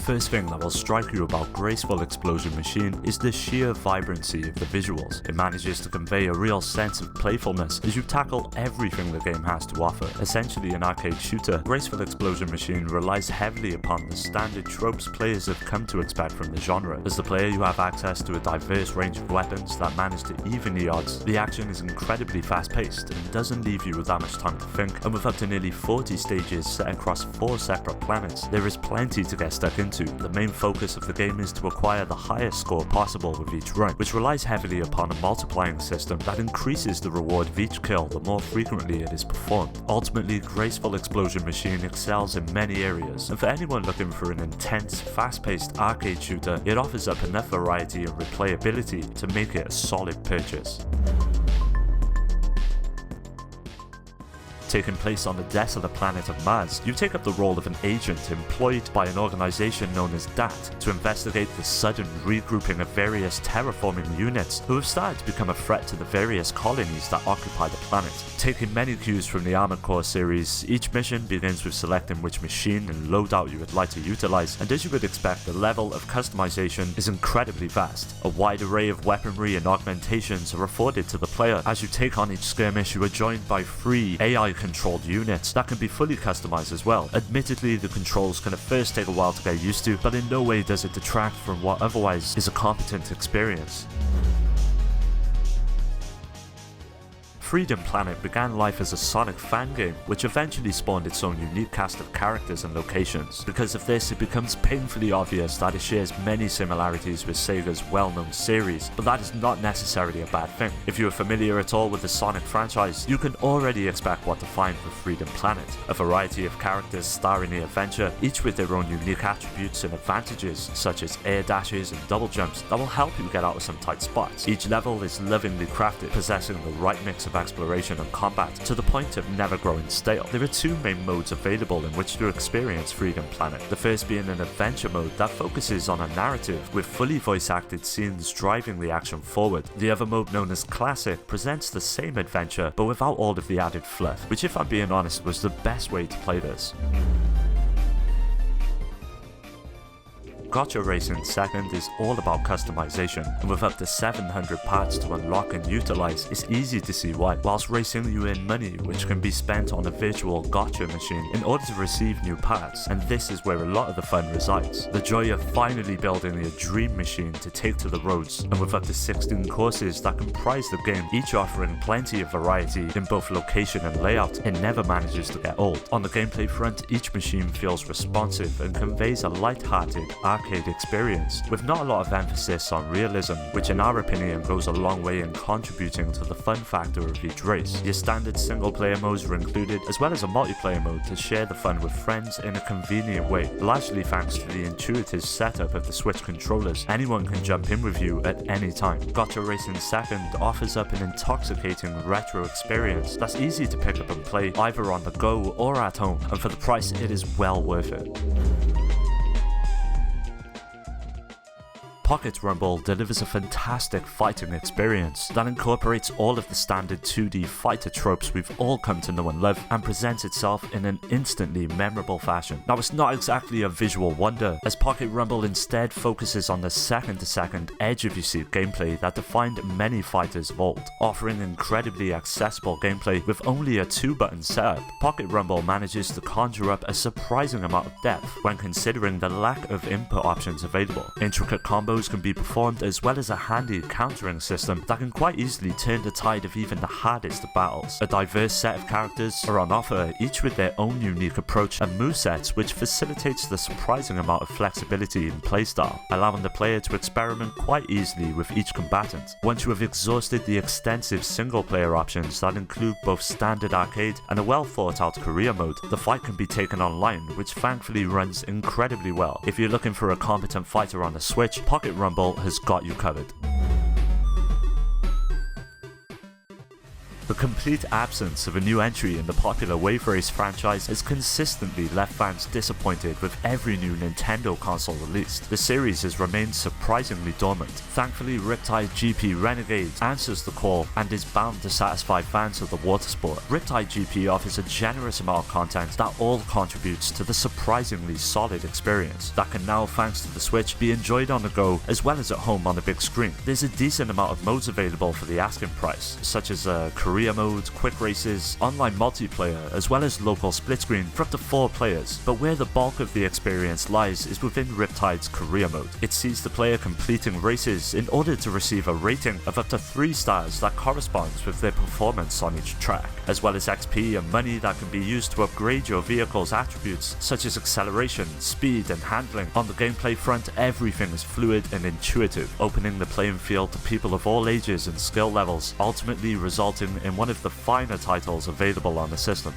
first thing that will strike you about Graceful Explosion Machine is the sheer vibrancy of the visuals. It manages to convey a real sense of playfulness as you tackle everything the game has to offer. Essentially an arcade shooter, Graceful Explosion Machine relies heavily upon the standard tropes players have come to expect from the genre. As the player, you have access to a diverse range of weapons that manage to even the odds. The action is incredibly fast-paced and doesn't leave you with that much time to think, and with up to nearly 40 stages set across 4 separate planets, there is plenty to get stuck into. The main focus of the game is to acquire the highest score possible with each run, which relies heavily upon a multiplying system that increases the reward of each kill the more frequently it is performed. Ultimately, Graceful Explosion Machine excels in many areas, and for anyone looking for an intense, fast-paced arcade shooter, it offers up enough variety and replayability to make it a solid purchase. Taking place on the desolate planet of Mars, you take up the role of an agent employed by an organization known as DAT to investigate the sudden regrouping of various terraforming units who have started to become a threat to the various colonies that occupy the planet. Taking many cues from the Armored Core series, each mission begins with selecting which machine and loadout you would like to utilize, and as you would expect, the level of customization is incredibly vast. A wide array of weaponry and augmentations are afforded to the player. As you take on each skirmish, you are joined by 3 AI-controlled units that can be fully customized as well. Admittedly, the controls can at first take a while to get used to, but in no way does it detract from what otherwise is a competent experience. Freedom Planet began life as a Sonic fan game, which eventually spawned its own unique cast of characters and locations. Because of this, it becomes painfully obvious that it shares many similarities with Sega's well-known series, but that is not necessarily a bad thing. If you are familiar at all with the Sonic franchise, you can already expect what to find with Freedom Planet. A variety of characters star in the adventure, each with their own unique attributes and advantages, such as air dashes and double jumps that will help you get out of some tight spots. Each level is lovingly crafted, possessing the right mix of exploration and combat to the point of never growing stale. There are 2 main modes available in which to experience Freedom Planet, the first being an adventure mode that focuses on a narrative with fully voice acted scenes driving the action forward. The other mode, known as Classic, presents the same adventure but without all of the added fluff, which if I'm being honest was the best way to play this. Gotcha Racing Second is all about customization, and with up to 700 parts to unlock and utilize, it's easy to see why. Whilst racing, you earn money which can be spent on a virtual gotcha machine in order to receive new parts, and this is where a lot of the fun resides. The joy of finally building a dream machine to take to the roads, and with up to 16 courses that comprise the game, each offering plenty of variety in both location and layout, it never manages to get old. On the gameplay front, each machine feels responsive and conveys a light-hearted arcade experience, with not a lot of emphasis on realism, which in our opinion goes a long way in contributing to the fun factor of each race. Your standard single-player modes are included, as well as a multiplayer mode to share the fun with friends in a convenient way. Largely thanks to the intuitive setup of the Switch controllers, anyone can jump in with you at any time. Gotcha Racing Second offers up an intoxicating retro experience that's easy to pick up and play either on the go or at home, and for the price it is well worth it. Pocket Rumble delivers a fantastic fighting experience that incorporates all of the standard 2D fighter tropes we've all come to know and love, and presents itself in an instantly memorable fashion. Now, it's not exactly a visual wonder, as Pocket Rumble instead focuses on the second-to-second edge of your seat gameplay that defined many fighters of old. Offering incredibly accessible gameplay with only a 2-button setup, Pocket Rumble manages to conjure up a surprising amount of depth when considering the lack of input options available. Intricate combos can be performed, as well as a handy countering system that can quite easily turn the tide of even the hardest of battles. A diverse set of characters are on offer, each with their own unique approach and movesets, which facilitates the surprising amount of flexibility in playstyle, allowing the player to experiment quite easily with each combatant. Once you have exhausted the extensive single-player options that include both standard arcade and a well-thought-out career mode, the fight can be taken online, which thankfully runs incredibly well. If you're looking for a competent fighter on the Switch, Pocket Rumble has got you covered. The complete absence of a new entry in the popular Wave Race franchise has consistently left fans disappointed with every new Nintendo console released. The series has remained surprisingly dormant. Thankfully, Riptide GP Renegade answers the call and is bound to satisfy fans of the water sport. Riptide GP offers a generous amount of content that all contributes to the surprisingly solid experience that can now, thanks to the Switch, be enjoyed on the go as well as at home on the big screen. There's a decent amount of modes available for the asking price, such as career mode, quick races, online multiplayer, as well as local split screen for up to 4 players, but where the bulk of the experience lies is within Riptide's career mode. It sees the player completing races in order to receive a rating of up to 3 stars that corresponds with their performance on each track, as well as XP and money that can be used to upgrade your vehicle's attributes such as acceleration, speed and handling. On the gameplay front, everything is fluid and intuitive, opening the playing field to people of all ages and skill levels, ultimately resulting in one of the finer titles available on the system.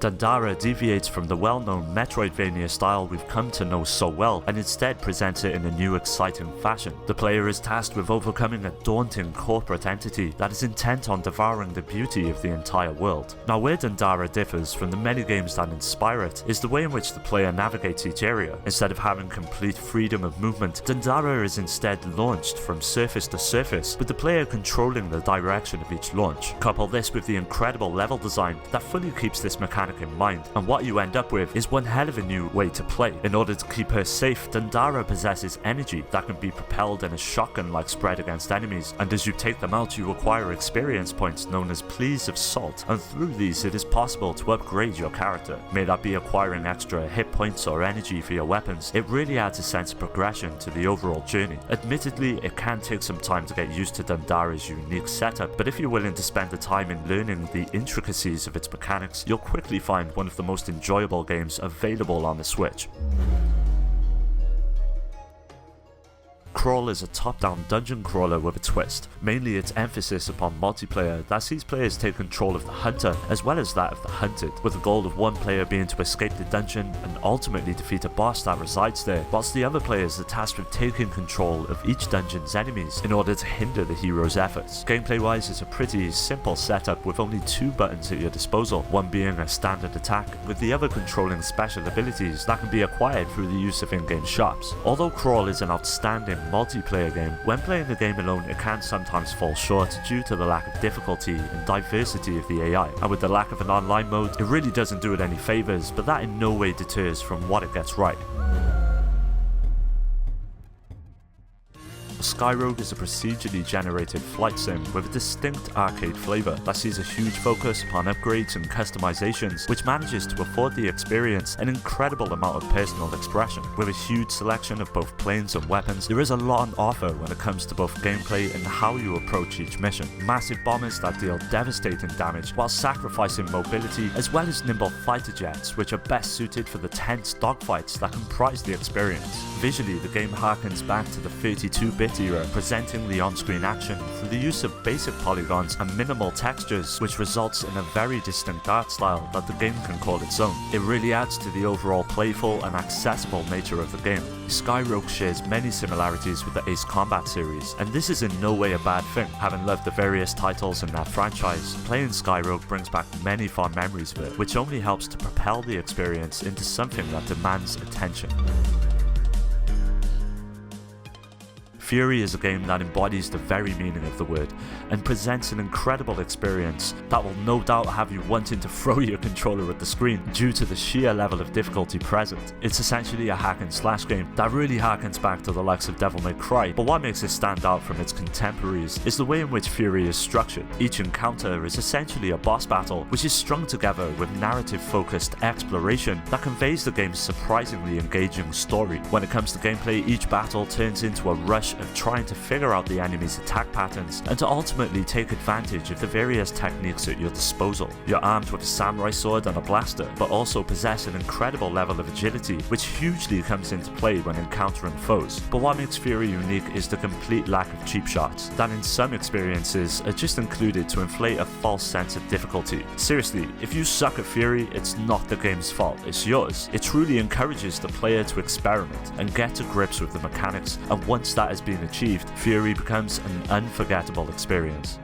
Dandara deviates from the well-known Metroidvania style we've come to know so well and instead presents it in a new exciting fashion. The player is tasked with overcoming a daunting corporate entity that is intent on devouring the beauty of the entire world. Now, where Dandara differs from the many games that inspire it is the way in which the player navigates each area. Instead of having complete freedom of movement, Dandara is instead launched from surface to surface, with the player controlling the direction of each launch. Couple this with the incredible level design that fully keeps this mechanic in mind, and what you end up with is one hell of a new way to play. In order to keep her safe, Dandara possesses energy that can be propelled in a shotgun-like spread against enemies, and as you take them out you acquire experience points known as Pleas of Salt, and through these it is possible to upgrade your character. May that be acquiring extra hit points or energy for your weapons, it really adds a sense of progression to the overall journey. Admittedly, it can take some time to get used to Dandara's unique setup, but if you're willing to spend the time in learning the intricacies of its mechanics, you'll quickly find one of the most enjoyable games available on the Switch. Crawl is a top-down dungeon crawler with a twist, mainly its emphasis upon multiplayer that sees players take control of the hunter as well as that of the hunted, with the goal of one player being to escape the dungeon and ultimately defeat a boss that resides there, whilst the other players are tasked with taking control of each dungeon's enemies in order to hinder the hero's efforts. Gameplay-wise, it's a pretty simple setup with only 2 buttons at your disposal, one being a standard attack, with the other controlling special abilities that can be acquired through the use of in-game shops. Although Crawl is an outstanding multiplayer game, when playing the game alone it can sometimes fall short due to the lack of difficulty and diversity of the AI, and with the lack of an online mode it really doesn't do it any favours, but that in no way deters from what it gets right. Skyroad is a procedurally generated flight sim with a distinct arcade flavour that sees a huge focus upon upgrades and customizations, which manages to afford the experience an incredible amount of personal expression. With a huge selection of both planes and weapons, there is a lot on offer when it comes to both gameplay and how you approach each mission. Massive bombers that deal devastating damage while sacrificing mobility, as well as nimble fighter jets which are best suited for the tense dogfights that comprise the experience. Visually, the game harkens back to the 32-bit era, presenting the on-screen action through the use of basic polygons and minimal textures, which results in a very distinct art style that the game can call its own. It really adds to the overall playful and accessible nature of the game. Skyroad shares many similarities with the Ace Combat series, and this is in no way a bad thing. Having loved the various titles in that franchise, playing Skyroad brings back many fond memories of it, which only helps to propel the experience into something that demands attention. Furi is a game that embodies the very meaning of the word and presents an incredible experience that will no doubt have you wanting to throw your controller at the screen due to the sheer level of difficulty present. It's essentially a hack and slash game that really harkens back to the likes of Devil May Cry, but what makes it stand out from its contemporaries is the way in which Furi is structured. Each encounter is essentially a boss battle, which is strung together with narrative-focused exploration that conveys the game's surprisingly engaging story. When it comes to gameplay, each battle turns into a rush of trying to figure out the enemy's attack patterns and to ultimately take advantage of the various techniques at your disposal. You're armed with a samurai sword and a blaster, but also possess an incredible level of agility, which hugely comes into play when encountering foes. But what makes Furi unique is the complete lack of cheap shots that in some experiences are just included to inflate a false sense of difficulty. Seriously, if you suck at Furi, it's not the game's fault, it's yours. It truly encourages the player to experiment and get to grips with the mechanics, and once that has been been achieved, Furi becomes an unforgettable experience.